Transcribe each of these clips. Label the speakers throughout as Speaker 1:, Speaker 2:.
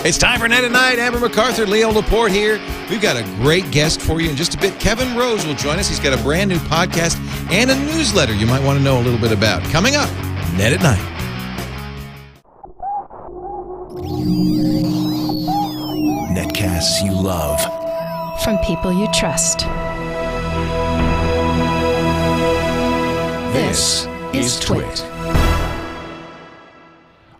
Speaker 1: It's time for Net at Night. Amber MacArthur, Leo Laporte here. We've got a great guest for you in just a bit. Kevin Rose will join us. He's got a brand new podcast and a newsletter you might want to know a little bit about. Coming up, Net at Night.
Speaker 2: Netcasts you love.
Speaker 3: From people you trust.
Speaker 2: This is TWiT.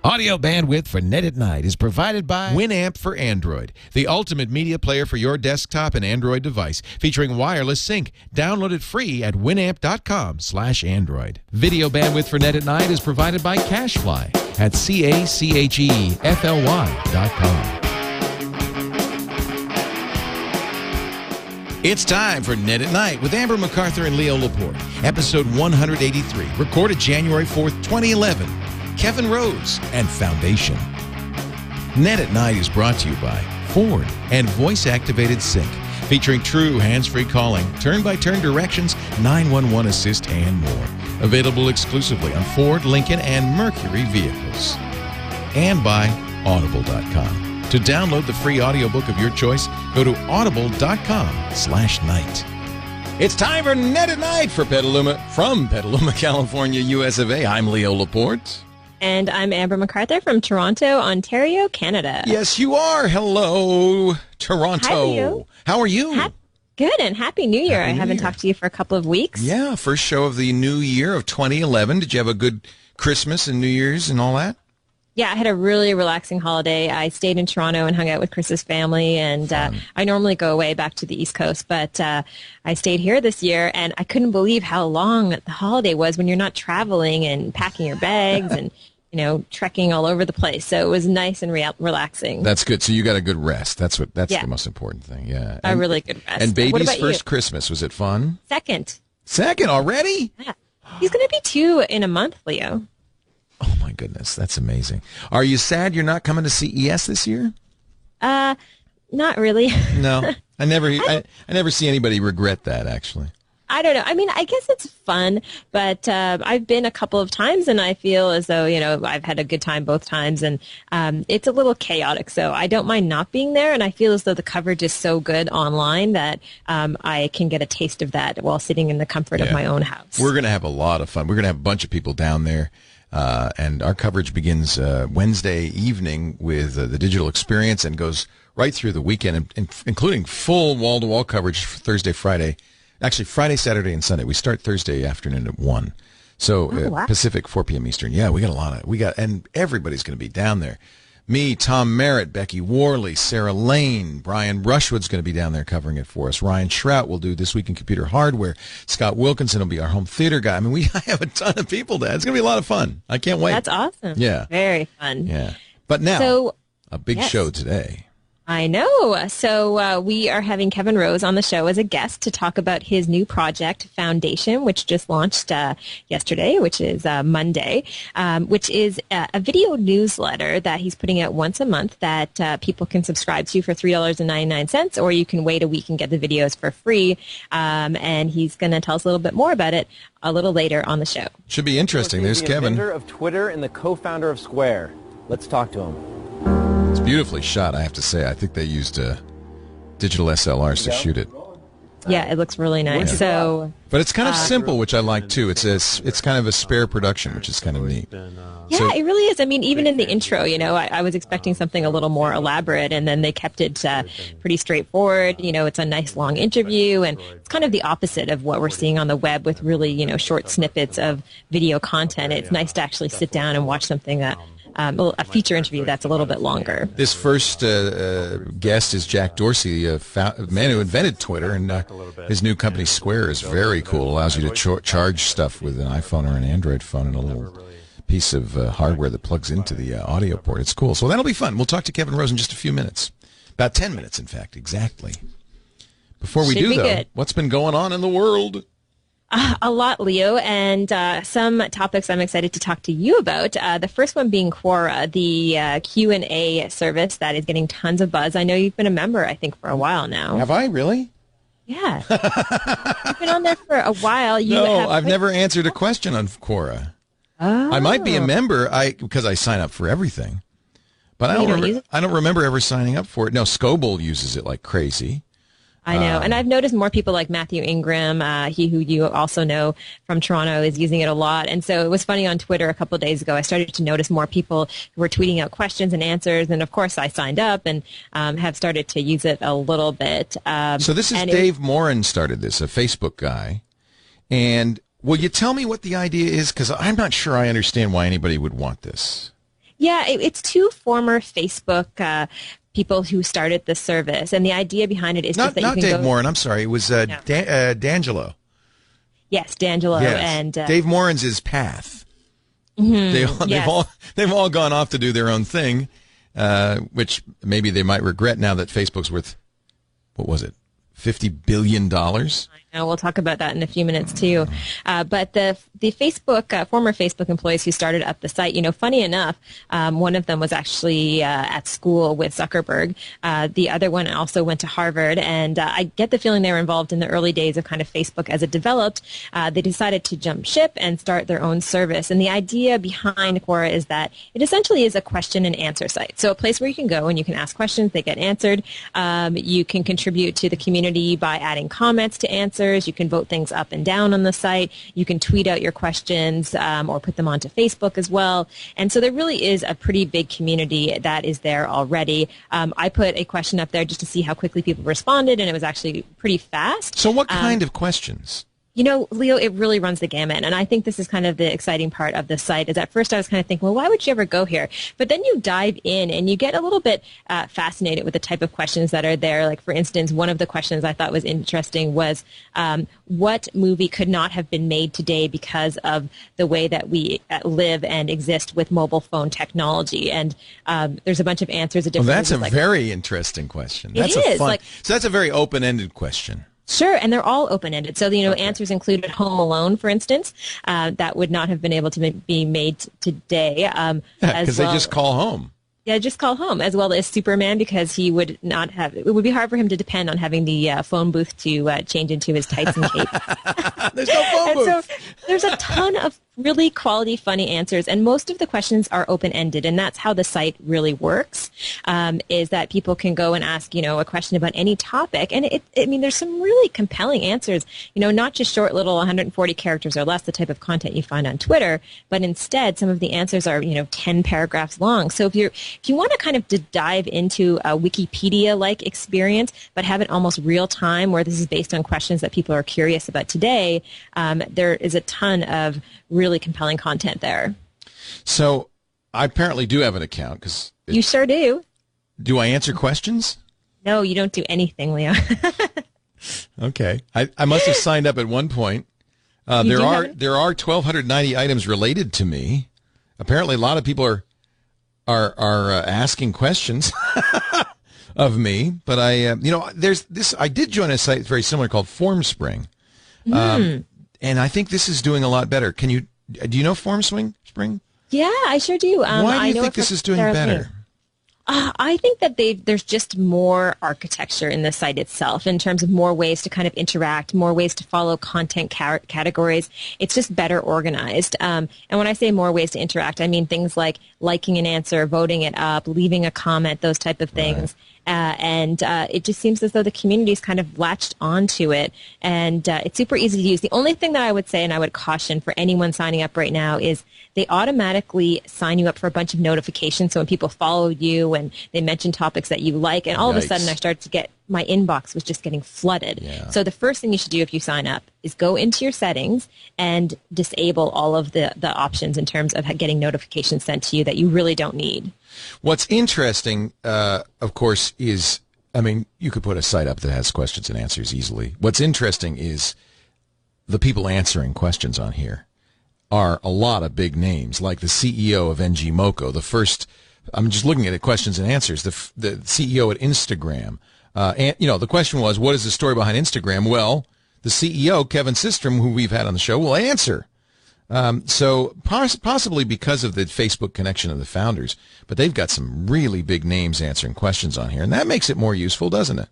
Speaker 1: Audio bandwidth for Net at Night is provided by Winamp for Android, the ultimate media player for your desktop and Android device, featuring wireless sync. Download it free at winamp.com/Android. Video bandwidth for Net at Night is provided by Cashfly at CACHEFLY.com. It's time for Net at Night with Amber MacArthur and Leo Laporte, episode 183, recorded January 4th, 2011. Kevin Rose and Foundation. Net at Night is brought to you by Ford and voice-activated sync, featuring true hands-free calling, turn-by-turn directions, 911 assist, and more. Available exclusively on Ford, Lincoln, and Mercury vehicles. And by Audible.com. To download the free audiobook of your choice, go to audible.com/night. It's time for Net at Night for Petaluma. From Petaluma, California, US of A, I'm Leo Laporte.
Speaker 4: And I'm Amber MacArthur from Toronto, Ontario, Canada.
Speaker 1: Yes, you are. Hello, Toronto.
Speaker 4: Hi, Leo.
Speaker 1: How are you?
Speaker 4: Good, and Happy New Year. I haven't talked to you for a couple of weeks.
Speaker 1: Yeah, first show of the new year of 2011. Did you have a good Christmas and New Year's and all that?
Speaker 4: Yeah, I had a really relaxing holiday. I stayed in Toronto and hung out with Chris's family, and I normally go away back to the East Coast, but I stayed here this year, and I couldn't believe how long the holiday was when you're not traveling and packing your bags and trekking all over the place. So it was nice and relaxing.
Speaker 1: That's good. So you got a good rest. That's the most important thing. Yeah,
Speaker 4: a really good rest.
Speaker 1: And baby's first Christmas, was it fun?
Speaker 4: Second
Speaker 1: already?
Speaker 4: Yeah, he's going to be 2 in a month, Leo.
Speaker 1: Oh my goodness, that's amazing. Are you sad you're not coming to CES this year?
Speaker 4: Not really.
Speaker 1: No, I never see anybody regret that, actually.
Speaker 4: I don't know. I mean, I guess it's fun, but I've been a couple of times, and I feel as though, I've had a good time both times, and it's a little chaotic, so I don't mind not being there, and I feel as though the coverage is so good online that I can get a taste of that while sitting in the comfort of my own house.
Speaker 1: We're going to have a lot of fun. We're going to have a bunch of people down there. And our coverage begins Wednesday evening with the digital experience and goes right through the weekend, including full wall-to-wall coverage for Thursday, Friday. Actually, Friday, Saturday, and Sunday. We start Thursday afternoon at 1. So
Speaker 4: wow.
Speaker 1: Pacific, 4 p.m. Eastern. Yeah, we got and everybody's going to be down there. Me, Tom Merritt, Becky Worley, Sarah Lane, Brian Rushwood's going to be down there covering it for us. Ryan Shrout will do This Week in Computer Hardware. Scott Wilkinson will be our home theater guy. I mean, I have a ton of people there. It's going to be a lot of fun. I can't wait.
Speaker 4: That's awesome.
Speaker 1: Yeah.
Speaker 4: Very fun.
Speaker 1: Yeah. But now, a big show today.
Speaker 4: I know. So we are having Kevin Rose on the show as a guest to talk about his new project, Foundation, which just launched yesterday, which is Monday, which is a video newsletter that he's putting out once a month that people can subscribe to for $3.99, or you can wait a week and get the videos for free. And he's going to tell us a little bit more about it a little later on the show.
Speaker 1: Should be interesting. There's Kevin.
Speaker 5: The inventor of Twitter and the co-founder of Square. Let's talk to him.
Speaker 1: It's beautifully shot, I have to say. I think they used digital SLRs to shoot it.
Speaker 4: Yeah, it looks really nice.
Speaker 1: Yeah. But it's kind of simple, which I like too. It's kind of a spare production, which is kind of neat.
Speaker 4: Yeah, it really is. I mean, even in the intro, I was expecting something a little more elaborate, and then they kept it pretty straightforward. It's a nice long interview, and it's kind of the opposite of what we're seeing on the web with really, short snippets of video content. It's nice to actually sit down and watch something that a feature interview that's a little bit longer.
Speaker 1: This first guest is Jack Dorsey, a man who invented Twitter, and his new company Square is very cool. Allows you to charge stuff with an iPhone or an Android phone and a little piece of hardware that plugs into the audio port. It's cool. So that'll be fun. We'll talk to Kevin Rose in just a few minutes. About 10 minutes, in fact, exactly. Before we do, though, what's been going on in the world?
Speaker 4: A lot, Leo, and some topics I'm excited to talk to you about. The first one being Quora, the Q&A service that is getting tons of buzz. I know you've been a member, I think, for a while now.
Speaker 1: Have I, really?
Speaker 4: Yeah. You've been on there for a while.
Speaker 1: I've never answered a question on Quora.
Speaker 4: Oh.
Speaker 1: I might be a member because I sign up for everything. But
Speaker 4: You don't use it?
Speaker 1: I don't remember ever signing up for it. No, Scoble uses it like crazy.
Speaker 4: I know. And I've noticed more people like Matthew Ingram, he who you also know from Toronto, is using it a lot. And so it was funny on Twitter a couple of days ago. I started to notice more people who were tweeting out questions and answers. And of course, I signed up and have started to use it a little bit.
Speaker 1: So this is Dave Morin started this, a Facebook guy. And will you tell me what the idea is? Because I'm not sure I understand why anybody would want this.
Speaker 4: Yeah, it's two former Facebook people who started the service, and the idea behind it is
Speaker 1: not
Speaker 4: just that you can
Speaker 1: Dave
Speaker 4: go...
Speaker 1: Morin. I'm sorry, it was D'Angelo.
Speaker 4: Yes, D'Angelo and
Speaker 1: Dave Morin's his path. They've all gone off to do their own thing, which maybe they might regret now that Facebook's worth, what was it, $50 billion?
Speaker 4: I know, we'll talk about that in a few minutes too. But the Facebook former Facebook employees who started up the site, funny enough, one of them was actually at school with Zuckerberg. The other one also went to Harvard, and I get the feeling they were involved in the early days of kind of Facebook as it developed. They decided to jump ship and start their own service. And the idea behind Quora is that it essentially is a question and answer site. So a place where you can go and you can ask questions, they get answered. You can contribute to the community by adding comments to answers. You can vote things up and down on the site. You can tweet out your questions or put them onto Facebook as well. And so there really is a pretty big community that is there already. I put a question up there just to see how quickly people responded, and it was actually pretty fast.
Speaker 1: So what kind of questions?
Speaker 4: Leo, it really runs the gamut, and I think this is kind of the exciting part of the site. Is at first I was kind of thinking, well, why would you ever go here? But then you dive in, and you get a little bit fascinated with the type of questions that are there. Like, for instance, one of the questions I thought was interesting was, what movie could not have been made today because of the way that we live and exist with mobile phone technology? And there's a bunch of answers.
Speaker 1: Well, that's a very interesting question. That's so that's a very open-ended question.
Speaker 4: Sure, and they're all open-ended. So, answers included Home Alone, for instance, that would not have been able to be made today.
Speaker 1: Because they just call home.
Speaker 4: Yeah, just call home, as well as Superman, because he would not have, it would be hard for him to depend on having the phone booth to change into his tights and cape.
Speaker 1: There's no phone booth.
Speaker 4: So there's a ton of really quality, funny answers, and most of the questions are open-ended, and that's how the site really works, is that people can go and ask, a question about any topic, and there's some really compelling answers, not just short little 140 characters or less, the type of content you find on Twitter, but instead some of the answers are, 10 paragraphs long. So if you want to kind of dive into a Wikipedia-like experience, but have it almost real time, where this is based on questions that people are curious about today, there is a ton of really compelling content there.
Speaker 1: So I apparently do have an account.
Speaker 4: You sure do.
Speaker 1: Do I answer questions?
Speaker 4: No, you don't do anything, Leo.
Speaker 1: Okay. I must have signed up at one point. There are 1,290 items related to me. Apparently a lot of people are asking questions of me, but there's this. I did join a site very similar called FormSpring, and I think this is doing a lot better. Do you know FormSpring? Yeah,
Speaker 4: I sure do.
Speaker 1: Why do you think this is doing better?
Speaker 4: I think that there's just more architecture in the site itself in terms of more ways to kind of interact, more ways to follow content categories. It's just better organized. And when I say more ways to interact, I mean things like liking an answer, voting it up, leaving a comment, those type of things. Right. It just seems as though the community's kind of latched onto it, and it's super easy to use. The only thing that I would say, and I would caution for anyone signing up right now, is they automatically sign you up for a bunch of notifications. So when people follow you and they mention topics that you like, and all of a sudden I started to get, my inbox was just getting flooded. Yeah. So the first thing you should do if you sign up is go into your settings and disable all of the options in terms of getting notifications sent to you that you really don't need.
Speaker 1: What's interesting, of course, is, you could put a site up that has questions and answers easily. What's interesting is the people answering questions on here are a lot of big names, like the CEO of NG Moco, the first, I'm just looking at it, questions and answers, the CEO at Instagram. And the question was, what is the story behind Instagram? Well, the CEO, Kevin Systrom, who we've had on the show, will answer. So possibly because of the Facebook connection of the founders, but they've got some really big names answering questions on here, and that makes it more useful, doesn't it?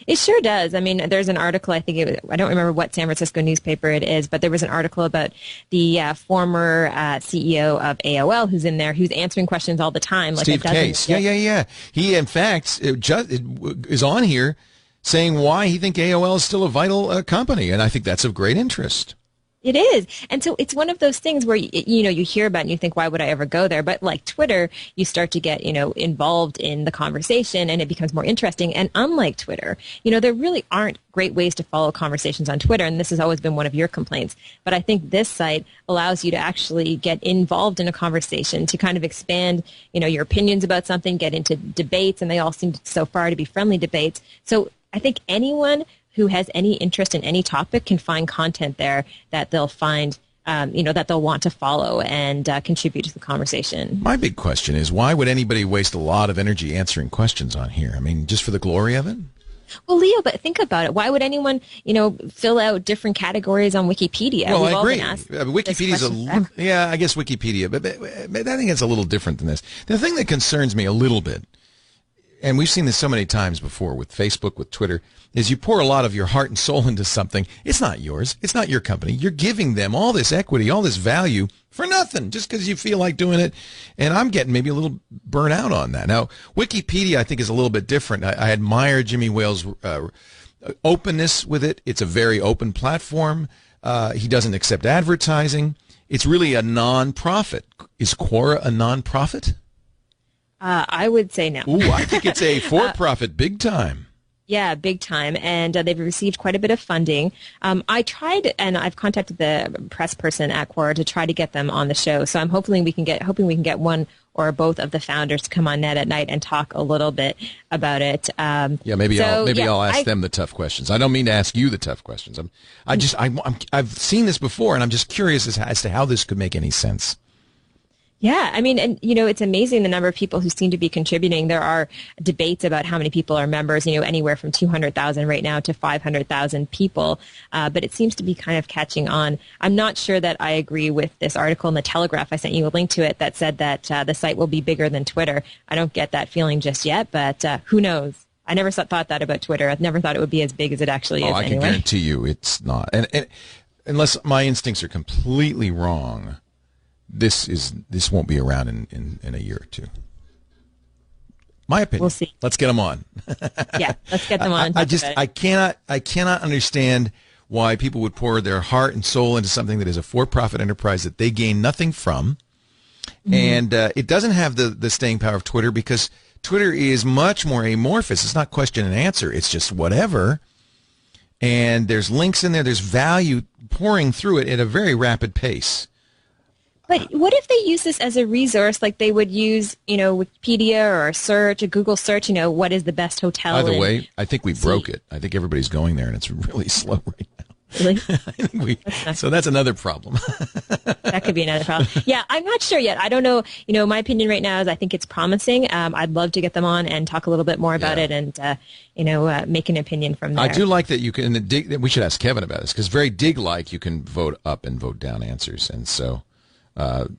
Speaker 4: It sure does. I mean, there's an article, I don't remember what San Francisco newspaper it is, but there was an article about the former CEO of AOL who's in there, who's answering questions all the time. Like
Speaker 1: Steve Case. Yeah. He, in fact, is on here saying why he thinks AOL is still a vital company, and I think that's of great interest.
Speaker 4: It is. And so it's one of those things where, you hear about it and you think, why would I ever go there? But like Twitter, you start to get, involved in the conversation and it becomes more interesting. And unlike Twitter, there really aren't great ways to follow conversations on Twitter. And this has always been one of your complaints. But I think this site allows you to actually get involved in a conversation, to kind of expand, your opinions about something, get into debates. And they all seem so far to be friendly debates. So I think anyone who has any interest in any topic can find content there that they'll find, that they'll want to follow and contribute to the conversation.
Speaker 1: My big question is, why would anybody waste a lot of energy answering questions on here? I mean, just for the glory of it?
Speaker 4: Well, Leo, but think about it. Why would anyone, fill out different categories on Wikipedia?
Speaker 1: Well, I agree. Wikipedia's I guess Wikipedia, but I think it's a little different than this. The thing that concerns me a little bit, and we've seen this so many times before with Facebook, with Twitter, is you pour a lot of your heart and soul into something. It's not yours. It's not your company. You're giving them all this equity, all this value for nothing, just because you feel like doing it. And I'm getting maybe a little burnt out on that. Now, Wikipedia, I think, is a little bit different. I admire Jimmy Wales' openness with it. It's a very open platform. He doesn't accept advertising. It's really a non-profit. Is Quora a non-profit?
Speaker 4: I would say no.
Speaker 1: Ooh, I think it's a for-profit big time.
Speaker 4: Yeah, big time. And they've received quite a bit of funding. I tried, and I've contacted the press person at Quora to try to get them on the show. So I'm hoping we can get one or both of the founders to come on Net at Night and talk a little bit about it.
Speaker 1: Maybe I'll ask them the tough questions. I don't mean to ask you the tough questions. I've seen this before, and I'm just curious as to how this could make any sense.
Speaker 4: Yeah, I mean, and it's amazing the number of people who seem to be contributing. There are debates about how many people are members, anywhere from 200,000 right now to 500,000 people. But it seems to be kind of catching on. I'm not sure that I agree with this article in the Telegraph. I sent you a link to it that said that the site will be bigger than Twitter. I don't get that feeling just yet, but who knows? I never thought that about Twitter. I've never thought it would be as big as it actually is.
Speaker 1: I can guarantee you it's not. And unless my instincts are completely wrong, this won't be around in a year or two. My opinion.
Speaker 4: We'll see.
Speaker 1: Let's get them on.
Speaker 4: Yeah, let's get them on.
Speaker 1: I cannot understand why people would pour their heart and soul into something that is a for-profit enterprise that they gain nothing from, and it doesn't have the staying power of Twitter, because Twitter is much more amorphous. It's not question and answer. It's just whatever, and there's links in there. There's value pouring through it at a very rapid pace.
Speaker 4: But what if they use this as a resource, like they would use, Wikipedia or a Google search, what is the best hotel?
Speaker 1: By the way, I think we broke it. I think everybody's going there, and it's really slow right now.
Speaker 4: Really?
Speaker 1: So that's another problem.
Speaker 4: That could be another problem. Yeah, I'm not sure yet. I don't know. My opinion right now is I think it's promising. I'd love to get them on and talk a little bit more about it and, make an opinion from there.
Speaker 1: I do like that you can, we should ask Kevin about this, because very dig-like, you can vote up and vote down answers. And so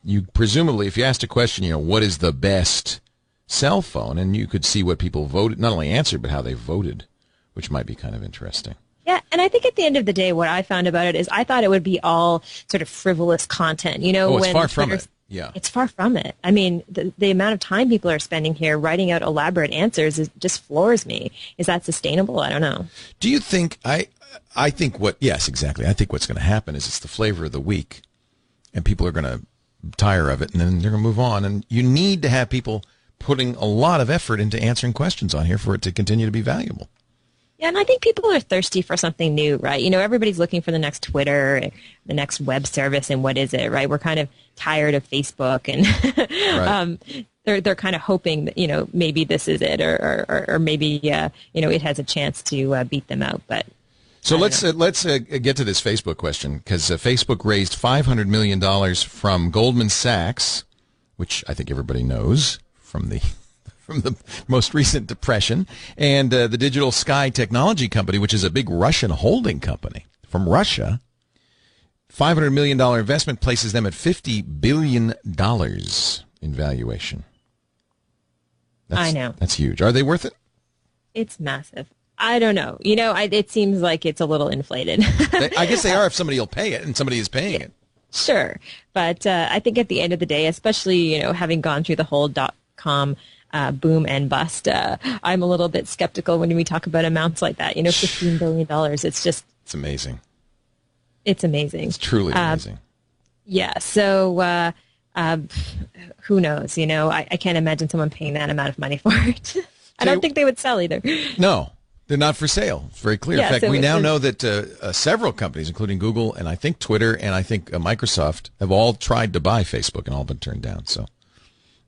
Speaker 1: you presumably, if you asked a question, what is the best cell phone, and you could see what people voted, not only answered, but how they voted, which might be kind of interesting.
Speaker 4: Yeah, and I think at the end of the day, what I found about it is I thought it would be all sort of frivolous content.
Speaker 1: It's far from it. Yeah,
Speaker 4: it's far from it. I mean, the amount of time people are spending here writing out elaborate answers just floors me. Is that sustainable? I don't know.
Speaker 1: Do you think yes, exactly. I think what's going to happen is it's the flavor of the week, and people are going to tire of it, and then they're going to move on. And you need to have people putting a lot of effort into answering questions on here for it to continue to be valuable.
Speaker 4: Yeah, and I think people are thirsty for something new, right? Everybody's looking for the next Twitter, the next web service, and what is it, right? We're kind of tired of Facebook, and right. They're kind of hoping that, maybe this is it, or maybe, it has a chance to beat them out, but...
Speaker 1: So let's get to this Facebook question, because Facebook raised $500 million from Goldman Sachs, which I think everybody knows from the most recent depression, and the Digital Sky Technology Company, which is a big Russian holding company from Russia. $500 million investment places them at $50 billion in valuation.
Speaker 4: I know.
Speaker 1: That's huge. Are they worth it?
Speaker 4: It's massive. I don't know. It seems like it's a little inflated.
Speaker 1: I guess they are if somebody will pay it, and somebody is paying it.
Speaker 4: Sure. But I think at the end of the day, especially, having gone through the whole .com boom and bust, I'm a little bit skeptical when we talk about amounts like that. $15 billion. It's
Speaker 1: amazing.
Speaker 4: It's amazing.
Speaker 1: It's truly amazing.
Speaker 4: Yeah. So who knows? I can't imagine someone paying that amount of money for it. I don't think they would sell either. No. They're not for sale. It's very clear.
Speaker 1: Yeah, in fact, we now know that several companies, including Google and I think Twitter and I think Microsoft, have all tried to buy Facebook and all been turned down. So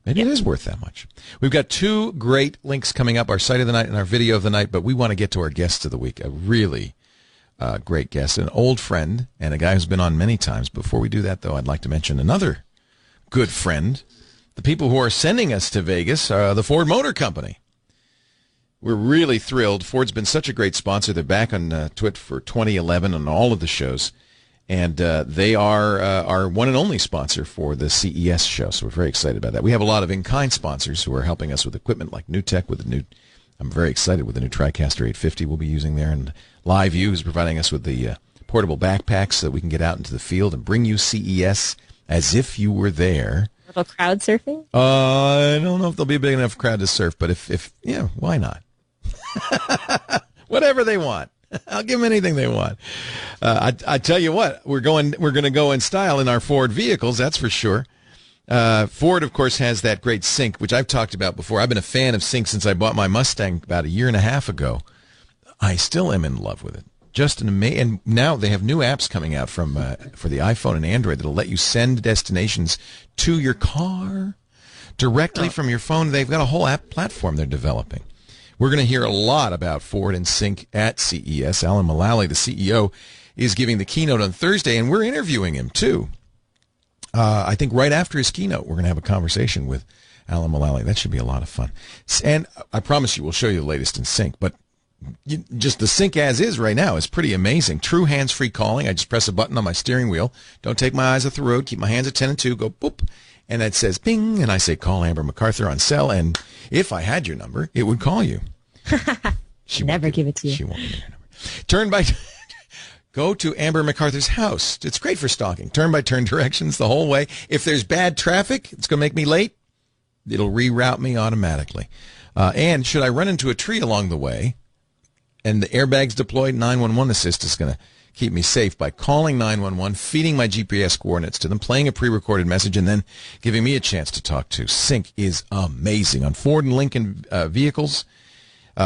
Speaker 1: maybe it is worth that much. We've got two great links coming up, our site of the night and our video of the night, but we want to get to our guest of the week, a really great guest, an old friend and a guy who's been on many times. Before we do that, though, I'd like to mention another good friend. The people who are sending us to Vegas are the Ford Motor Company. We're really thrilled. Ford's been such a great sponsor. They're back on TWiT for 2011 on all of the shows. And they are our one and only sponsor for the CES show. So we're very excited about that. We have a lot of in-kind sponsors who are helping us with equipment like NewTek with the new, I'm very excited with the new TriCaster 850 we'll be using there. And LiveView is providing us with the portable backpacks so that we can get out into the field and bring you CES as if you were there.
Speaker 4: A little crowd surfing?
Speaker 1: I don't know if there'll be a big enough crowd to surf, but if why not? Whatever they want. I'll give them anything they want. I tell you what, we're going to go in style in our Ford vehicles, that's for sure. Ford, of course, has that great sync, which I've talked about before. I've been a fan of sync since I bought my Mustang about a year and a half ago. I still am in love with it. Just an amazing. And now they have new apps coming out for the iPhone and Android that'll let you send destinations to your car directly from your phone. They've got a whole app platform they're developing. We're going to hear a lot about Ford and Sync at CES. Alan Mulally, the CEO, is giving the keynote on Thursday, and we're interviewing him, too. I think right after his keynote, we're going to have a conversation with Alan Mulally. That should be a lot of fun. And I promise you, we'll show you the latest in Sync. But just the Sync as is right now is pretty amazing. True hands-free calling. I just press a button on my steering wheel. Don't take my eyes off the road. Keep my hands at 10 and 2. Go boop. And it says ping. And I say, call Amber MacArthur on cell. And if I had your number, it would call you.
Speaker 4: She never give it to you.
Speaker 1: She won't give you her number. Go to Amber MacArthur's house. It's great for stalking. Turn-by-turn directions the whole way. If there's bad traffic, it's going to make me late. It'll reroute me automatically. And should I run into a tree along the way and the airbags deployed, 911 assist is going to keep me safe by calling 911, feeding my GPS coordinates to them, playing a pre-recorded message, and then giving me a chance to talk to. Sync is amazing. On Ford and Lincoln vehicles,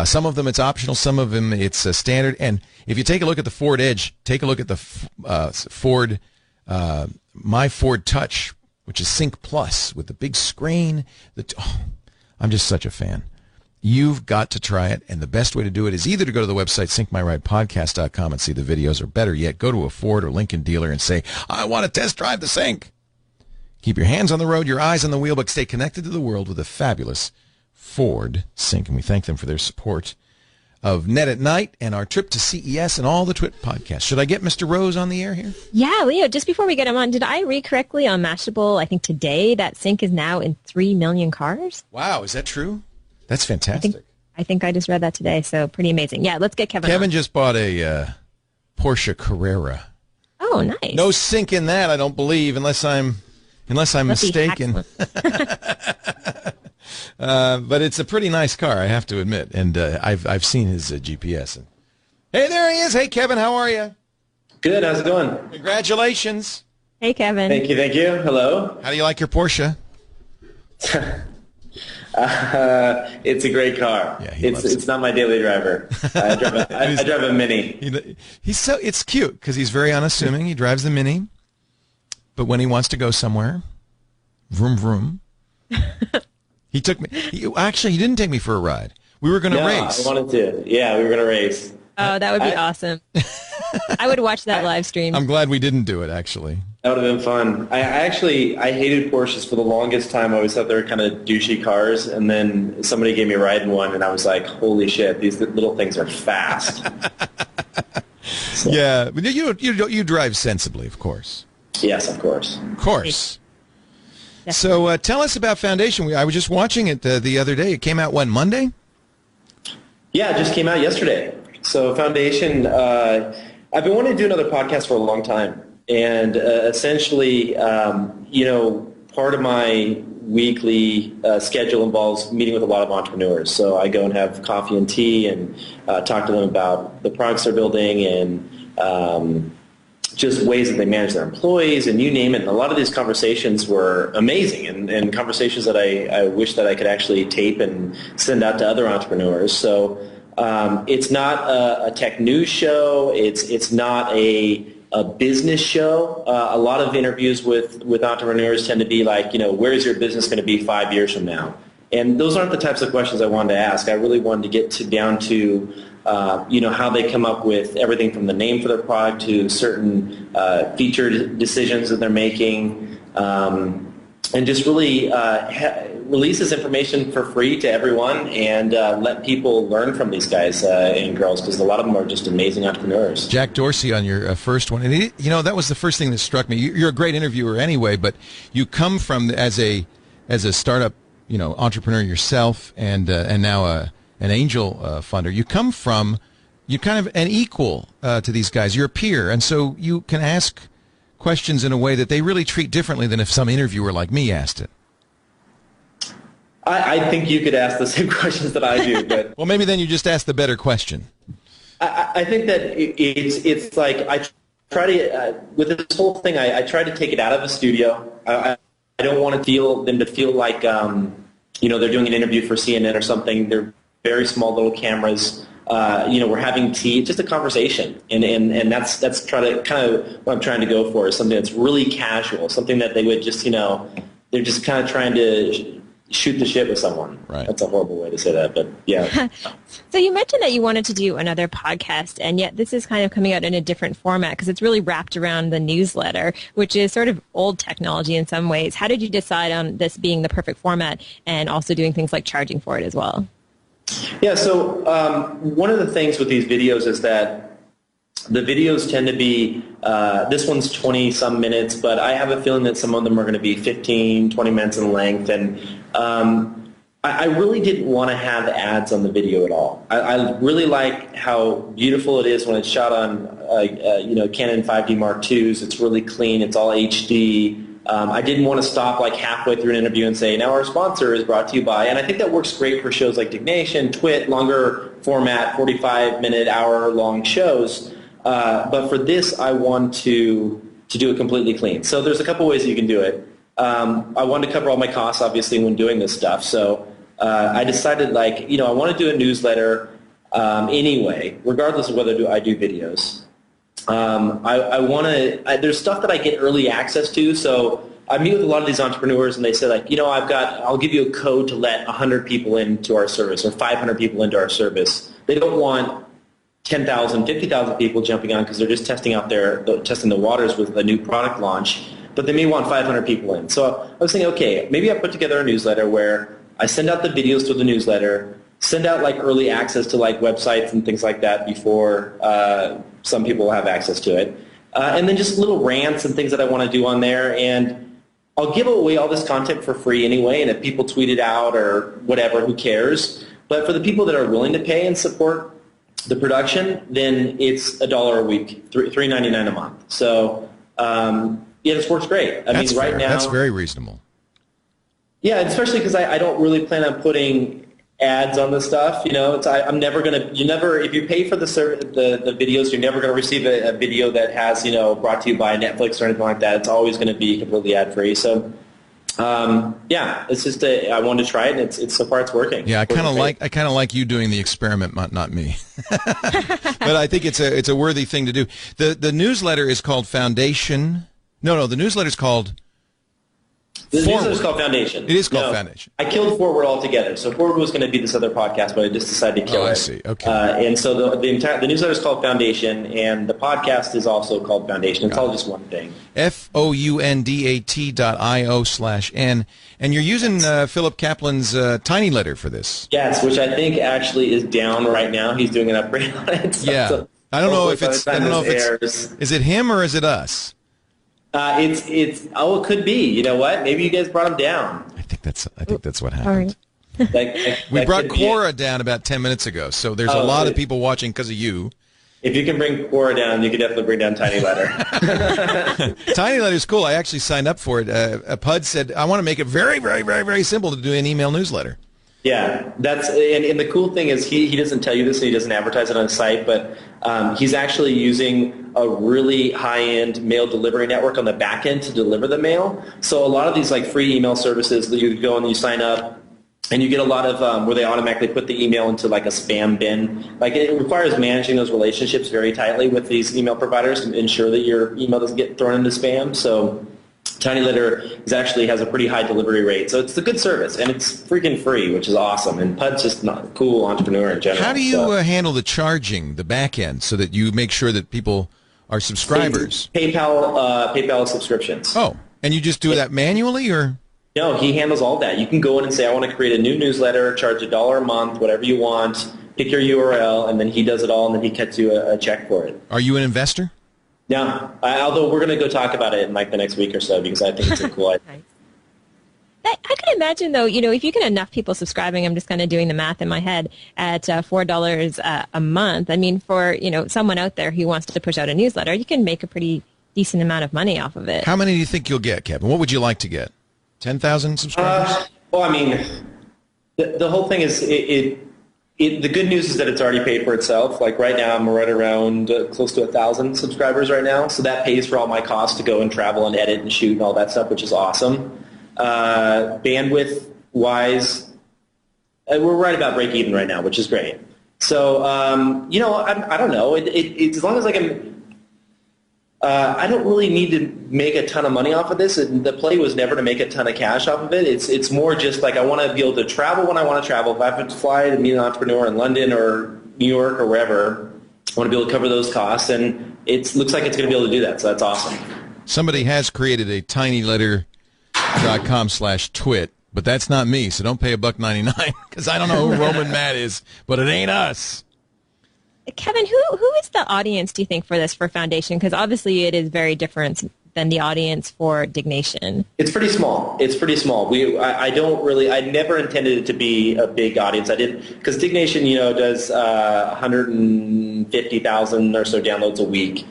Speaker 1: some of them it's optional, some of them it's standard. And if you take a look at the Ford Edge, take a look at the Ford, My Ford Touch, which is Sync Plus with the big screen. I'm just such a fan. You've got to try it, and the best way to do it is either to go to the website syncmyridepodcast.com and see the videos, or better yet, go to a Ford or Lincoln dealer and say, I want to test drive the Sync. Keep your hands on the road, your eyes on the wheel, but stay connected to the world with a fabulous Ford Sync. And we thank them for their support of Net at Night and our trip to CES and all the TWiT podcasts. Should I get Mr. Rose on the air here?
Speaker 4: Yeah, Leo, just before we get him on, did I read correctly on Mashable, I think today, that Sync is now in 3 million cars?
Speaker 1: Wow, is that true? That's fantastic.
Speaker 4: I think I just read that today, so pretty amazing. Yeah, let's get Kevin on.
Speaker 1: Kevin just bought a Porsche Carrera.
Speaker 4: Oh, nice.
Speaker 1: No Sync in that, I don't believe, unless I'm mistaken. But it's a pretty nice car, I have to admit, and I've seen his GPS. And hey, there he is. Hey, Kevin, how are you?
Speaker 6: Good. How's it going?
Speaker 1: Congratulations.
Speaker 4: Hey, Kevin.
Speaker 6: Thank you. Hello.
Speaker 1: How do you like your Porsche?
Speaker 6: It's a great car.
Speaker 1: Yeah,
Speaker 6: it's not my daily driver. I drive a Mini.
Speaker 1: It's cute because he's very unassuming. He drives the Mini, but when he wants to go somewhere, vroom vroom. He took me. He didn't take me for a ride. We were going to race.
Speaker 6: I wanted to. Yeah, we were going to race.
Speaker 4: Oh, that would be awesome. I would watch that live stream.
Speaker 1: I'm glad we didn't do it, actually.
Speaker 6: That would have been fun. I hated Porsches for the longest time. I always thought they were kind of douchey cars, and then somebody gave me a ride in one, and I was like, holy shit, these little things are fast. So.
Speaker 1: Yeah, but you drive sensibly, of course.
Speaker 6: Yes, of course.
Speaker 1: Of course. So tell us about Foundation. I was just watching it the other day. It came out, Monday?
Speaker 6: Yeah, it just came out yesterday. So Foundation, I've been wanting to do another podcast for a long time. And essentially, part of my weekly schedule involves meeting with a lot of entrepreneurs. So I go and have coffee and tea and talk to them about the products they're building and just ways that they manage their employees and you name it. And a lot of these conversations were amazing and conversations that I wish that I could actually tape and send out to other entrepreneurs. So it's not a tech news show. It's not a business show. A lot of interviews with entrepreneurs tend to be like, where's your business going to be 5 years from now? And those aren't the types of questions I wanted to ask. I really wanted to get down to, how they come up with everything from the name for their product to certain feature decisions that they're making, and just really release this information for free to everyone and let people learn from these guys and girls, because a lot of them are just amazing entrepreneurs.
Speaker 1: Jack Dorsey on your first one, and that was the first thing that struck me. You're a great interviewer anyway, but you come from as a startup, entrepreneur yourself, and now an angel funder. You come from, you're kind of an equal to these guys. You're a peer, and so you can ask questions in a way that they really treat differently than if some interviewer like me asked it.
Speaker 6: I think you could ask the same questions that I do, but
Speaker 1: well, maybe then you just ask the better question.
Speaker 6: I think that it's like I try to with this whole thing. I try to take it out of the studio. I don't want them to feel like they're doing an interview for CNN or something. They're very small little cameras. We're having tea, just a conversation, and that's kind of what I'm trying to go for, is something that's really casual, something that they would just, they're just kind of trying to shoot the shit with someone.
Speaker 1: Right.
Speaker 6: That's a horrible way to say that, but yeah.
Speaker 4: So you mentioned that you wanted to do another podcast, and yet this is kind of coming out in a different format because it's really wrapped around the newsletter, which is sort of old technology in some ways. How did you decide on this being the perfect format and also doing things like charging for it as well?
Speaker 6: Yeah, so one of the things with these videos is that the videos tend to be, this one's 20-some minutes, but I have a feeling that some of them are going to be 15, 20 minutes in length, and I really didn't want to have ads on the video at all. I really like how beautiful it is when it's shot on Canon 5D Mark IIs. It's really clean. It's all HD. I didn't want to stop like halfway through an interview and say, now our sponsor is brought to you by, and I think that works great for shows like Dignation, TWiT, longer format, 45-minute, hour-long shows. But for this, I want to do it completely clean. So there's a couple ways you can do it. I wanted to cover all my costs, obviously, when doing this stuff. So I decided, I want to do a newsletter anyway, regardless of whether I do videos. I want to. There's stuff that I get early access to, so I meet with a lot of these entrepreneurs, and they say, I'll give you a code to let 100 people into our service or 500 people into our service. They don't want 10,000, 50,000 people jumping on because they're just testing the waters with a new product launch, but they may want 500 people in. So I was thinking, okay, maybe I put together a newsletter where I send out the videos to the newsletter, send out early access to websites and things like that before some people will have access to it, and then just little rants and things that I want to do on there, and I'll give away all this content for free anyway, and if people tweet it out or whatever, who cares? But for the people that are willing to pay and support the production, then it's $1 a week, $3.99 a month. So this works great. I mean, right now
Speaker 1: that's very reasonable.
Speaker 6: Yeah, especially because I don't really plan on putting ads on the stuff. I'm never gonna. If you pay for the videos, you're never gonna receive a video that has brought to you by Netflix or anything like that. It's always going to be completely ad free. So. It's just I wanted to try it, and it's so far it's working.
Speaker 1: Yeah, I kind of like you doing the experiment, not me. But I think it's a worthy thing to do. The newsletter is called Foundation. No, the newsletter is called
Speaker 6: The newsletter is called Foundation.
Speaker 1: It is called Foundation.
Speaker 6: I killed Forward altogether. So Forward was going to be this other podcast, but I just decided to kill it.
Speaker 1: I see. Okay.
Speaker 6: And so the newsletter is called Foundation, and the podcast is also called Foundation. It's all just one thing.
Speaker 1: FOUNDAT.IO/N. And you're using Philip Kaplan's tiny letter for this.
Speaker 6: Yes, which I think actually is down right now. He's doing an upgrade on it. So
Speaker 1: I don't know if it's. Is it him or is it us?
Speaker 6: It could be. You know what? Maybe you guys brought him down.
Speaker 1: I think that's what happened. We brought Quora down about 10 minutes ago, so there's a lot of people watching because of you.
Speaker 6: If you can bring Quora down, you can definitely bring down Tiny Letter.
Speaker 1: Tiny Letter is cool. I actually signed up for it. Pud said, I want to make it very, very, very, very simple to do an email newsletter.
Speaker 6: Yeah, and the cool thing is he doesn't tell you this and he doesn't advertise it on his site, but he's actually using a really high-end mail delivery network on the back end to deliver the mail. So a lot of these like free email services that you go and you sign up, and you get a lot of where they automatically put the email into like a spam bin. Like it requires managing those relationships very tightly with these email providers to ensure that your email doesn't get thrown into spam. So Tiny Letter actually has a pretty high delivery rate. So it's a good service, and it's freaking free, which is awesome. And Pud's just a cool entrepreneur in general.
Speaker 1: How do you handle the charging, the back end, so that you make sure that people are subscribers?
Speaker 6: PayPal subscriptions.
Speaker 1: Oh, and you just do that manually, or?
Speaker 6: No, he handles all that. You can go in and say, I want to create a new newsletter, charge $1 a month, whatever you want, pick your URL, and then he does it all, and then he cuts you a check for it.
Speaker 1: Are you an investor?
Speaker 6: No, although we're going to go talk about it in like the next week or so because I think it's a cool idea.
Speaker 4: Nice. I can imagine, though, if you get enough people subscribing, I'm just kind of doing the math in my head, at $4 a month, I mean, for, someone out there who wants to push out a newsletter, you can make a pretty decent amount of money off of it.
Speaker 1: How many do you think you'll get, Kevin? What would you like to get? 10,000 subscribers?
Speaker 6: Well, I mean, the whole thing is the good news is that it's already paid for itself. Like right now, I'm right around close to 1,000 subscribers right now, so that pays for all my costs to go and travel and edit and shoot and all that stuff, which is awesome. Bandwidth-wise, we're right about break even right now, which is great. So, I don't know. As long as I can. I don't really need to make a ton of money off of this. The play was never to make a ton of cash off of it. It's more just like I want to be able to travel when I want to travel. If I have to fly to meet an entrepreneur in London or New York or wherever, I want to be able to cover those costs, and it looks like it's going to be able to do that, so that's awesome.
Speaker 1: Somebody has created a tinyletter.com/twit, but that's not me, so don't pay $1.99 because I don't know who Roman Matt is, but it ain't us.
Speaker 4: Kevin, who is the audience, do you think, for this, for Foundation? Because obviously it is very different than the audience for Dignation.
Speaker 6: It's pretty small. I never intended it to be a big audience. I did, because Dignation, does 150,000 or so downloads a week.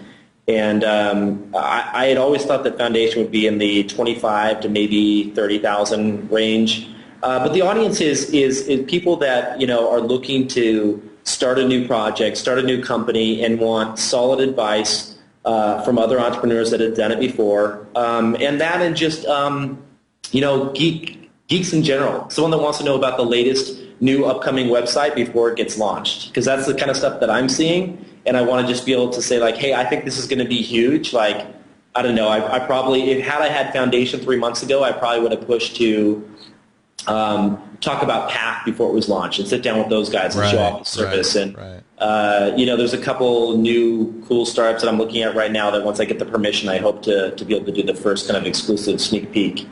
Speaker 6: And I had always thought that Foundation would be in the 25 to maybe 30,000 range. But the audience is people that, are looking to start a new project, start a new company, and want solid advice from other entrepreneurs that have done it before. And just, geeks in general. Someone that wants to know about the latest new upcoming website before it gets launched. Because that's the kind of stuff that I'm seeing. And I want to just be able to say, like, hey, I think this is going to be huge. Like, I don't know. I probably, had I had Foundation 3 months ago, I probably would have pushed to talk about Path before it was launched and sit down with those guys and show off the service. There's a couple new cool startups that I'm looking at right now that once I get the permission, I hope to be able to do the first kind of exclusive sneak peek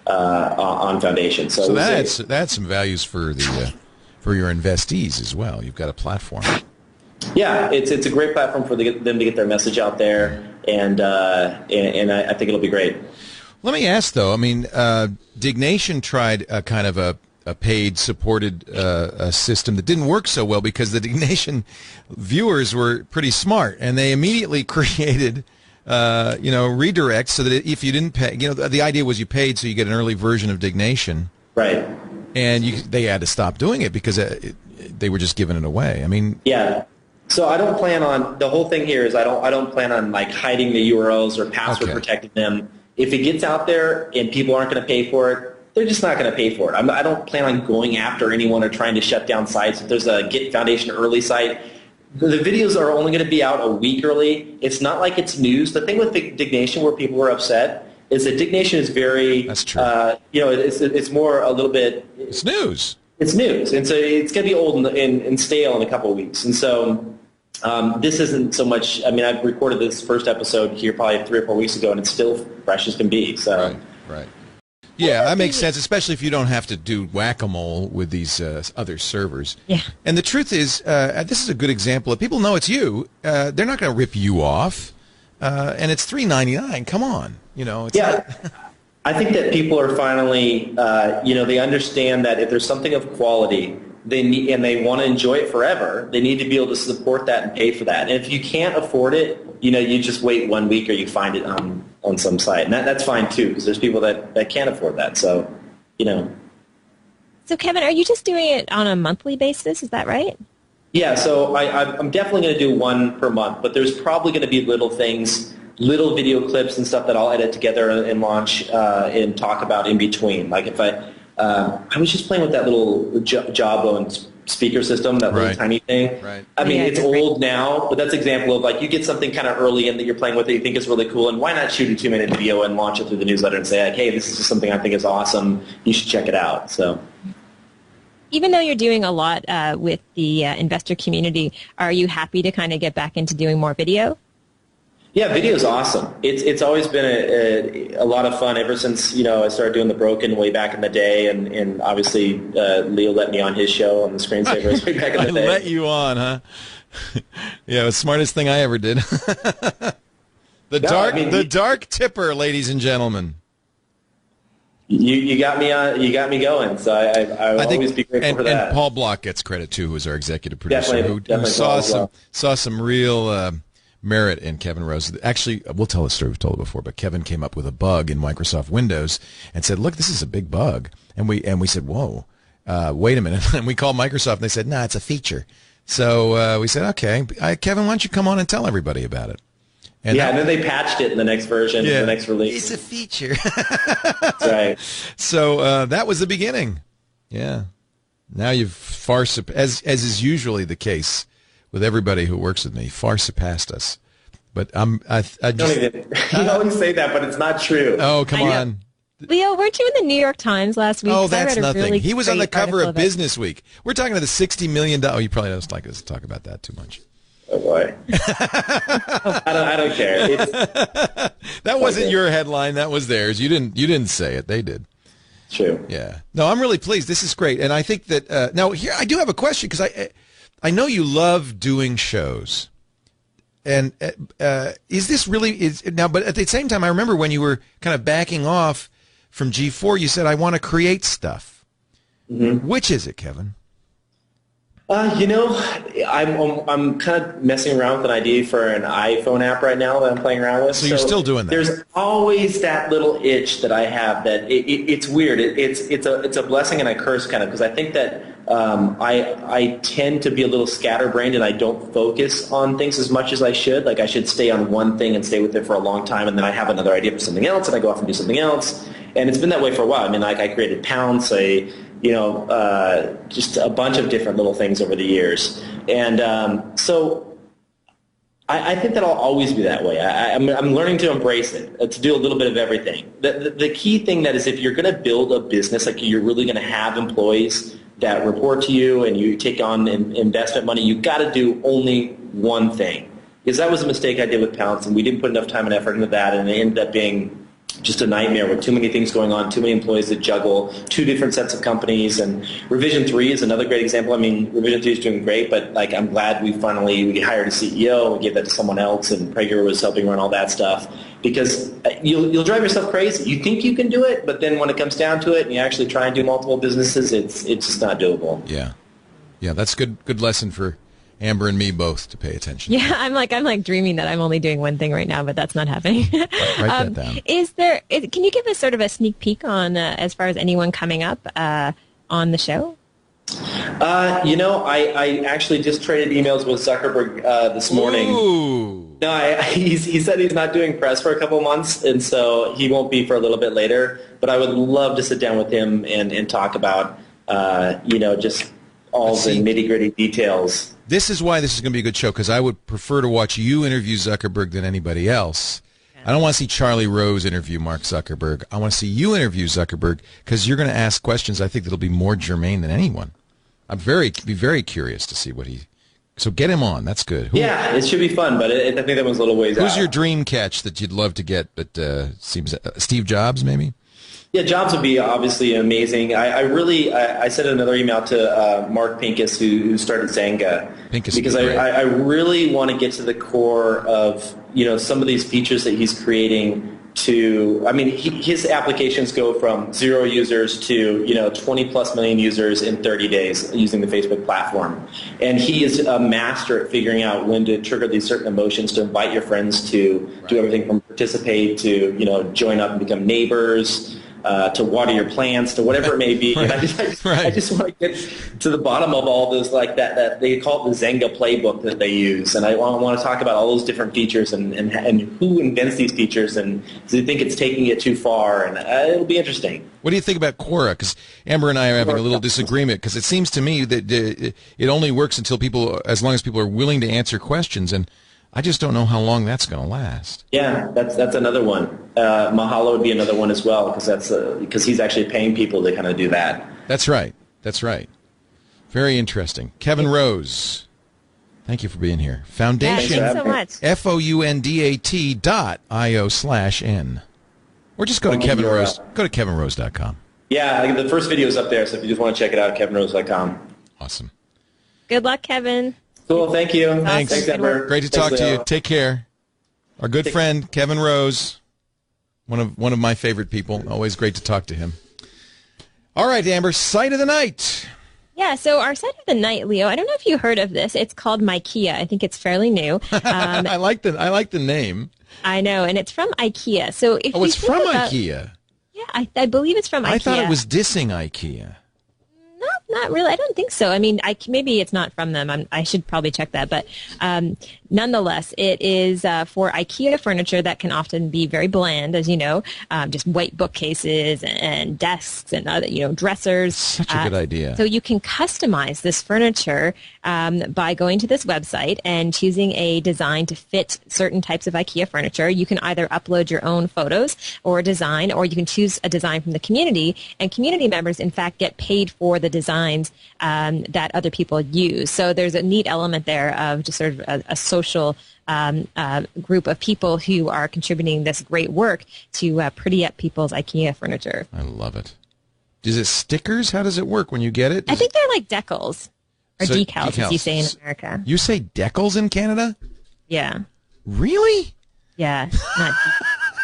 Speaker 6: on Foundation. So
Speaker 1: that's some values for your investees as well. You've got a platform.
Speaker 6: Yeah, it's a great platform for them to get their message out there, and I think it'll be great.
Speaker 1: Let me ask, though, I mean, Dignation tried a kind of a paid, supported system that didn't work so well because the Dignation viewers were pretty smart, and they immediately created, redirects so that if you didn't pay, the idea was you paid so you get an early version of Dignation.
Speaker 6: Right.
Speaker 1: And they had to stop doing it because they were just giving it away. I mean...
Speaker 6: Yeah. So I don't plan on, the whole thing here is I don't plan on like hiding the URLs or password protecting them. If it gets out there and people aren't going to pay for it, they're just not going to pay for it. I don't plan on going after anyone or trying to shut down sites. If there's a Get Foundation early site, the videos are only going to be out a week early. It's not like it's news. The thing with Dignation where people were upset is that Dignation is very,
Speaker 1: that's true.
Speaker 6: It's more a little bit.
Speaker 1: It's news.
Speaker 6: It's news, and so it's going to be old and stale in a couple of weeks. And so this isn't so much. I mean, I've recorded this first episode here probably 3 or 4 weeks ago, and it's still fresh as can be. So
Speaker 1: right. Yeah, that makes sense, especially if you don't have to do whack-a-mole with these other servers.
Speaker 4: Yeah.
Speaker 1: And the truth is, this is a good example. If people know it's you, they're not going to rip you off. And it's $3.99. Come on, it's not...
Speaker 6: I think that people are finally, they understand that if there's something of quality, and they want to enjoy it forever, they need to be able to support that and pay for that. And if you can't afford it, you just wait 1 week or you find it on some site. And that's fine too, because there's people that can't afford that. So,
Speaker 4: So Kevin, are you just doing it on a monthly basis? Is that right?
Speaker 6: Yeah, so I'm definitely going to do one per month, but there's probably going to be little things, little video clips and stuff that I'll edit together and launch and talk about in between. Like if I was just playing with that little Jawbone speaker system, that little tiny thing.
Speaker 1: Right.
Speaker 6: I mean, it's old now, but that's an example of like you get something kind of early in that you're playing with that you think is really cool, and why not shoot a 2-minute video and launch it through the newsletter and say, like, hey, this is just something I think is awesome. You should check it out. So.
Speaker 4: Even though you're doing a lot with the investor community, are you happy to kind of get back into doing more video?
Speaker 6: Yeah, video is awesome. It's always been a lot of fun ever since I started doing The Broken way back in the day, and obviously Leo let me on his show on the Screensavers way back in the day.
Speaker 1: I let you on, huh? Yeah, the smartest thing I ever did. The dark tipper, ladies and gentlemen.
Speaker 6: You got me on. You got me going. So I will always be grateful for that.
Speaker 1: And Paul Block gets credit too, who was our executive producer,
Speaker 6: definitely
Speaker 1: who saw some real merit in Kevin Rose. Actually, we'll tell a story we've told before, but Kevin came up with a bug in Microsoft Windows and said, "Look, this is a big bug." And we said, "Whoa, wait a minute." And we called Microsoft and they said, "Nah, it's a feature." So we said, "Okay, Kevin, why don't you come on and tell everybody about it?" And
Speaker 6: then they patched it in the next version, the next release.
Speaker 1: It's a feature.
Speaker 6: That's right.
Speaker 1: So that was the beginning. Yeah. Now you've far as is usually the case with everybody who works with me, far surpassed us. But you
Speaker 6: always say that, but it's not true.
Speaker 1: Oh, come on.
Speaker 4: Leo, weren't you in the New York Times last week?
Speaker 1: Oh, that's nothing.
Speaker 4: Really
Speaker 1: he was on the cover of Business
Speaker 4: it.
Speaker 1: Week. We're talking to the $60 million. You probably don't like us to talk about that too much.
Speaker 6: Oh boy. I don't care.
Speaker 1: That wasn't your headline. That was theirs. You didn't say it. They did.
Speaker 6: True.
Speaker 1: Yeah. No, I'm really pleased. This is great, and I think that now here I do have a question because I know you love doing shows, and is this really now? But at the same time, I remember when you were kind of backing off from G4, you said, "I want to create stuff." Mm-hmm. Which is it, Kevin?
Speaker 6: I'm kind of messing around with an idea for an iPhone app right now that I'm playing around with.
Speaker 1: So you're still doing that?
Speaker 6: There's always that little itch that I have that it's weird. It's a blessing and a curse kind of, because I think that I tend to be a little scatterbrained and I don't focus on things as much as I should. Like I should stay on one thing and stay with it for a long time, and then I have another idea for something else and I go off and do something else. And it's been that way for a while. I mean, like I created Pounce, just a bunch of different little things over the years. And so I think that I'll always be that way. I'm learning to embrace it, to do a little bit of everything. The key thing that is if you're going to build a business, like you're really going to have employees that report to you and you take on investment money, you got to do only one thing. Because that was a mistake I did with Pounce, and we didn't put enough time and effort into that, and it ended up being just a nightmare with too many things going on, too many employees that juggle, 2 different sets of companies. And Revision 3 is another great example. I mean, Revision 3 is doing great, but like I'm glad we hired a CEO, we gave that to someone else, and Prager was helping run all that stuff. Because you'll drive yourself crazy. You think you can do it, but then when it comes down to it and you actually try and do multiple businesses, it's just not doable.
Speaker 1: Yeah. Yeah, that's good lesson for Amber and me both to pay attention.
Speaker 4: Yeah, I'm like dreaming that I'm only doing one thing right now, but that's not happening.
Speaker 1: Write that down.
Speaker 4: Can you give us sort of a sneak peek on as far as anyone coming up on the show?
Speaker 6: I actually just traded emails with Zuckerberg this morning.
Speaker 1: Ooh.
Speaker 6: No, he said he's not doing press for a couple of months, and so he won't be for a little bit later. But I would love to sit down with him and talk about, just all the nitty-gritty details.
Speaker 1: This is why this is going to be a good show, because I would prefer to watch you interview Zuckerberg than anybody else. I don't want to see Charlie Rose interview Mark Zuckerberg. I want to see you interview Zuckerberg, because you're going to ask questions I think that'll be more germane than anyone. Be very curious to see what he... So get him on. That's good.
Speaker 6: Yeah, it should be fun, but I think that one's a little ways out.
Speaker 1: Who's your dream catch that you'd love to get, but seems... Steve Jobs, maybe?
Speaker 6: Yeah, Jobs would be obviously amazing. I sent another email to Mark Pincus, who started Zanga, because I really want to get to the core of some of these features that he's creating to, I mean, his applications go from 0 users to, 20 plus million users in 30 days using the Facebook platform. And he is a master at figuring out when to trigger these certain emotions to invite your friends to do everything from participate to, join up and become neighbors, to water your plants, to whatever it may be.
Speaker 1: Right.
Speaker 6: And I just want to get to the bottom of all those, like that they call it the Zynga playbook that they use. And I want to talk about all those different features and who invents these features, and do you think it's taking it too far? And it'll be interesting.
Speaker 1: What do you think about Quora? Because Amber and I are having a little disagreement, because it seems to me that it only works until as long as people are willing to answer questions, and I just don't know how long that's going to last.
Speaker 6: Yeah, that's another one. Mahalo would be another one as well, because he's actually paying people to kind of do that.
Speaker 1: That's right. That's right. Very interesting. Kevin Rose, thank you for being here. Foundation,
Speaker 4: thanks so much.
Speaker 1: FOUNDAT.io/N. Or just go to Kevin Rose. Go to kevinrose.com.
Speaker 6: Yeah, the first video is up there, so if you just want to check it out, kevinrose.com.
Speaker 1: Awesome.
Speaker 4: Good luck, Kevin.
Speaker 6: Cool, thank you.
Speaker 1: Thanks,
Speaker 6: Amber.
Speaker 1: Great to talk to you. Take care. Our good friend, Kevin Rose, one of my favorite people. Always great to talk to him. All right, Amber, Sight of the Night.
Speaker 4: Yeah, so our Sight of the Night, Leo, I don't know if you heard of this. It's called MyKia. I think it's fairly new.
Speaker 1: I like the name.
Speaker 4: I know, and it's from IKEA. So if
Speaker 1: it's from IKEA.
Speaker 4: Yeah, I believe it's from IKEA.
Speaker 1: I thought it was dissing IKEA.
Speaker 4: Not really. I don't think so. I mean, maybe it's not from them. I should probably check that. But nonetheless, it is for IKEA furniture that can often be very bland, as you know, just white bookcases and desks and other, dressers.
Speaker 1: Such a good idea.
Speaker 4: So you can customize this furniture by going to this website and choosing a design to fit certain types of IKEA furniture. You can either upload your own photos or a design, or you can choose a design from the community. And community members, in fact, get paid for the designs that other people use. So there's a neat element there of just sort of a social group of people who are contributing this great work to pretty up people's IKEA furniture.
Speaker 1: I love it. Is it stickers? How does it work when you get it?
Speaker 4: I think they're like decals or decals, as you say in America.
Speaker 1: You say decals in Canada?
Speaker 4: Yeah.
Speaker 1: Really?
Speaker 4: Yeah.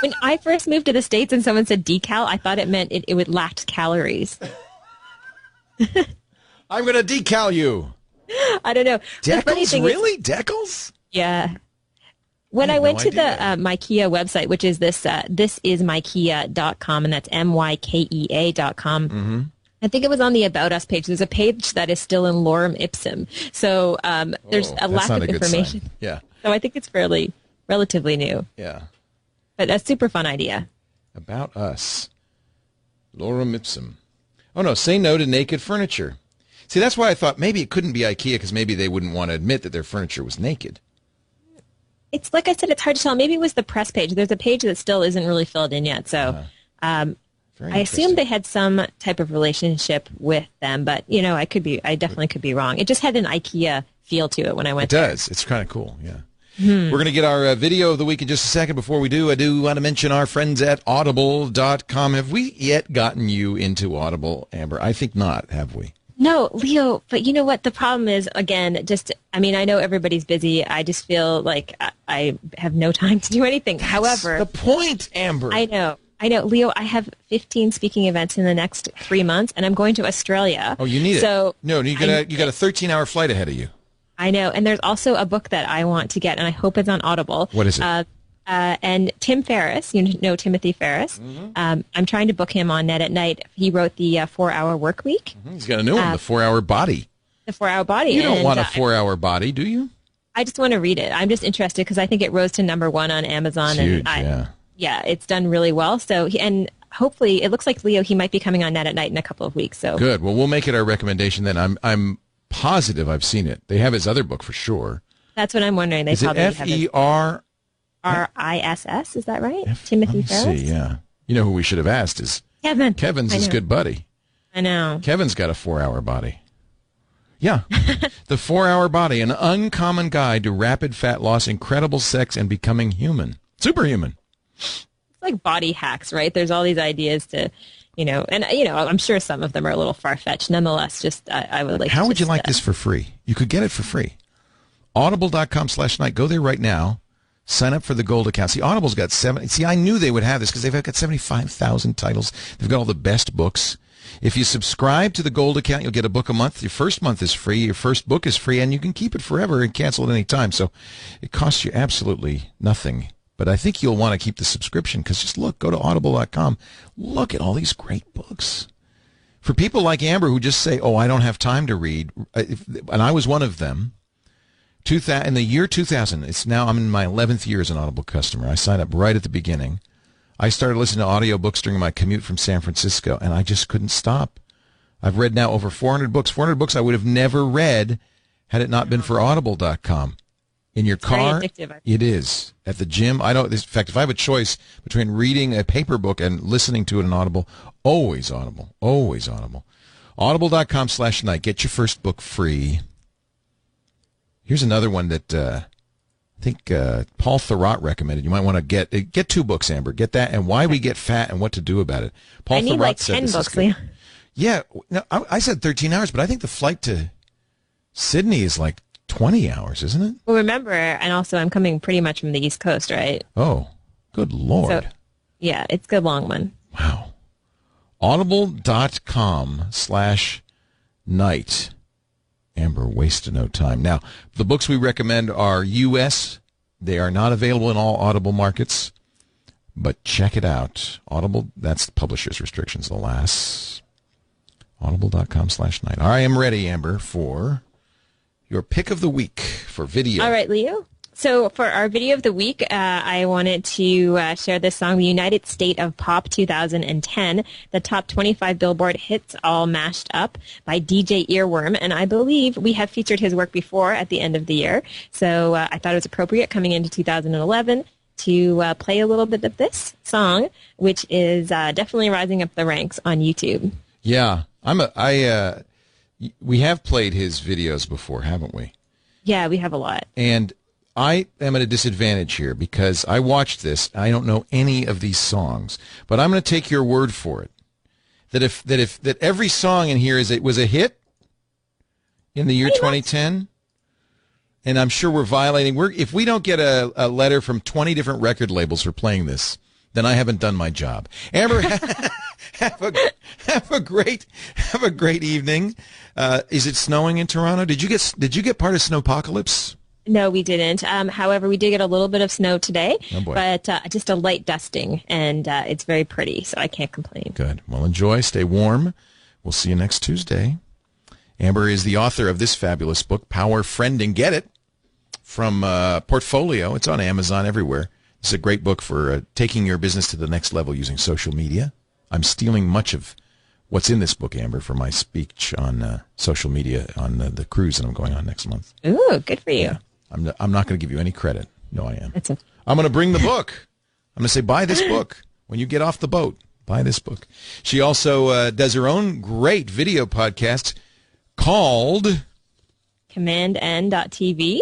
Speaker 4: When I first moved to the States and someone said decal, I thought it meant it would lack calories.
Speaker 1: I'm going to decal you.
Speaker 4: I don't know.
Speaker 1: Decals? Really? Decals?
Speaker 4: Yeah. When I went to the MyKia website, which is this is MyKia.com, and that's MYKEA.com.
Speaker 1: Mm-hmm.
Speaker 4: I think it was on the About Us page. There's a page that is still in lorem ipsum. So there's a lack of information.
Speaker 1: Yeah.
Speaker 4: So I think it's relatively new.
Speaker 1: Yeah.
Speaker 4: But a super fun idea.
Speaker 1: About Us. Lorem ipsum. Oh, no. Say no to naked furniture. See, that's why I thought maybe it couldn't be IKEA, because maybe they wouldn't want to admit that their furniture was naked.
Speaker 4: It's like I said, it's hard to tell. Maybe it was the press page. There's a page that still isn't really filled in yet. So I assume they had some type of relationship with them, but I definitely could be wrong. It just had an IKEA feel to it when I went there.
Speaker 1: It does. It's kind of cool. Yeah. We're going to get our video of the week in just a second. Before we do, I do want to mention our friends at Audible.com. Have we yet gotten you into Audible, Amber? I think not, have we?
Speaker 4: No, Leo, but you know what? The problem is, again, I know everybody's busy. I just feel like I have no time to do anything.
Speaker 1: That's
Speaker 4: However,
Speaker 1: the point, Amber.
Speaker 4: I know. Leo, I have 15 speaking events in the next 3 months, and I'm going to Australia.
Speaker 1: Oh, you need it.
Speaker 4: So
Speaker 1: no, you got a 13-hour flight ahead of you.
Speaker 4: I know, and there's also a book that I want to get, and I hope it's on Audible.
Speaker 1: What is it?
Speaker 4: And Tim Ferriss, you know Timothy Ferriss.
Speaker 1: Mm-hmm.
Speaker 4: I'm trying to book him on Net at Night. He wrote the 4-Hour Work Week.
Speaker 1: Mm-hmm. He's got a new one, the 4-Hour Body.
Speaker 4: The 4-Hour Body.
Speaker 1: You don't want a 4-hour body, do you?
Speaker 4: I just want to read it. I'm just interested because I think it rose to number 1 on Amazon.
Speaker 1: It's huge,
Speaker 4: yeah, it's done really well. So and hopefully, it looks like Leo, he might be coming on Net at Night in a couple of weeks. So
Speaker 1: good. Well, we'll make it our recommendation then. I'm positive I've seen it. They have his other book for sure.
Speaker 4: That's what I'm wondering. They
Speaker 1: is
Speaker 4: probably
Speaker 1: it FER?
Speaker 4: RISS, is that right? Timothy Ferriss?
Speaker 1: See, yeah. You know who we should have asked is
Speaker 4: Kevin.
Speaker 1: Kevin's his good buddy.
Speaker 4: I know.
Speaker 1: Kevin's got a 4-hour body. Yeah. The 4-Hour Body, an uncommon guide to rapid fat loss, incredible sex, and becoming human. Superhuman.
Speaker 4: It's like body hacks, right? There's all these ideas to, I'm sure some of them are a little far-fetched. Nonetheless, just I would like
Speaker 1: How
Speaker 4: to
Speaker 1: would you like this for free? You could get it for free. Audible.com/night. Go there right now. Sign up for the gold account. See, Audible's got I knew they would have this because they've got 75,000 titles. They've got all the best books. If you subscribe to the gold account, you'll get a book a month. Your first month is free. Your first book is free, and you can keep it forever and cancel at any time. So it costs you absolutely nothing. But I think you'll want to keep the subscription because just go to audible.com. Look at all these great books. For people like Amber who just say, I don't have time to read, and I was one of them, in the year 2000, I'm in my 11th year as an Audible customer. I signed up right at the beginning. I started listening to audiobooks during my commute from San Francisco, and I just couldn't stop. I've read now over 400 books. 400 books I would have never read had it not been for audible.com. In your car, it is. At the gym, in fact, if I have a choice between reading a paper book and listening to it in Audible, always Audible, always Audible. Audible.com/night. Get your first book free. Here's another one that I think Paul Thurrott recommended. You might want to get 2 books, Amber. Get that and Why We Get Fat and What to Do About It. Paul
Speaker 4: I need
Speaker 1: Thurrott
Speaker 4: like
Speaker 1: said
Speaker 4: 10 books, Leah.
Speaker 1: Yeah, no, I said 13 hours, but I think the flight to Sydney is like 20 hours, isn't it?
Speaker 4: Well, remember, and also I'm coming pretty much from the East Coast, right?
Speaker 1: Oh, good Lord.
Speaker 4: So, yeah, it's a good long one.
Speaker 1: Wow. Audible.com/night. Amber wasted no time. Now, the books we recommend are U.S. They are not available in all Audible markets, but check it out. Audible, that's the publisher's restrictions, alas. Audible.com/night. I am ready, Amber, for your pick of the week for video.
Speaker 4: All right, Leo. So for our video of the week, I wanted to share this song, The United State of Pop 2010, the top 25 Billboard hits all mashed up by DJ Earworm. And I believe we have featured his work before at the end of the year. So I thought it was appropriate coming into 2011 to play a little bit of this song, which is definitely rising up the ranks on YouTube.
Speaker 1: Yeah, we have played his videos before, haven't we?
Speaker 4: Yeah, we have a lot.
Speaker 1: And I am at a disadvantage here because I watched this. I don't know any of these songs, but I'm going to take your word for it that every song in here was a hit in the year 2010. And I'm sure we're violating. If we don't get a letter from 20 different record labels for playing this, then I haven't done my job. Amber, have a great evening. Is it snowing in Toronto? Did you get part of Snowpocalypse?
Speaker 4: No, we didn't. However, we did get a little bit of snow today, but just a light dusting, and it's very pretty, so I can't complain.
Speaker 1: Good. Well, enjoy. Stay warm. We'll see you next Tuesday. Amber is the author of this fabulous book, Power Friending. Get it from Portfolio. It's on Amazon everywhere. It's a great book for taking your business to the next level using social media. I'm stealing much of what's in this book, Amber, for my speech on social media on the cruise that I'm going on next month.
Speaker 4: Ooh, good for you.
Speaker 1: Yeah. I'm not going to give you any credit. No, I am.
Speaker 4: That's
Speaker 1: I'm going to bring the book. I'm going to say, buy this book. When you get off the boat, buy this book. She also does her own great video podcast called
Speaker 4: CommandN.tv.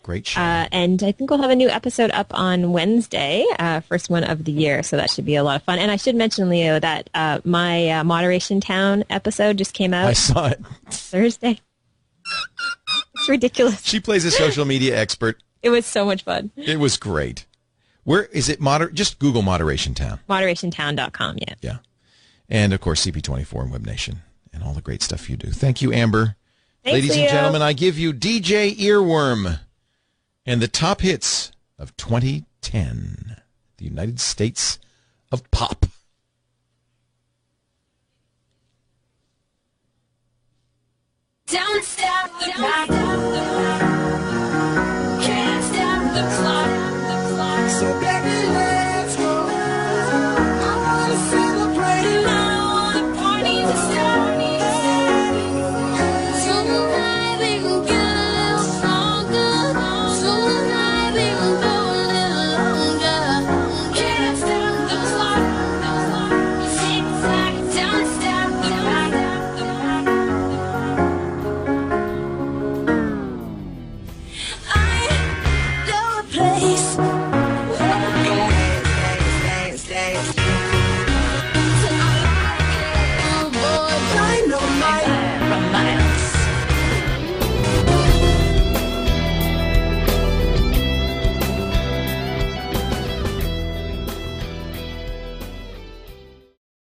Speaker 1: Great show.
Speaker 4: And I think we'll have a new episode up on Wednesday, first one of the year, so that should be a lot of fun. And I should mention, Leo, that my Moderation Town episode just came out.
Speaker 1: I saw it.
Speaker 4: Thursday. It's ridiculous.
Speaker 1: She plays a social media expert.
Speaker 4: It was so much fun.
Speaker 1: It was great. Where is it? Just Google Moderation Town.
Speaker 4: ModerationTown.com, yeah.
Speaker 1: Yeah. And, of course, CP24 and Web Nation and all the great stuff you do. Thank you, Amber.
Speaker 4: Thanks,
Speaker 1: Ladies
Speaker 4: Leo.
Speaker 1: and gentlemen, I give you DJ Earworm and the top hits of 2010, the United States of Pop.
Speaker 7: Don't stop the night.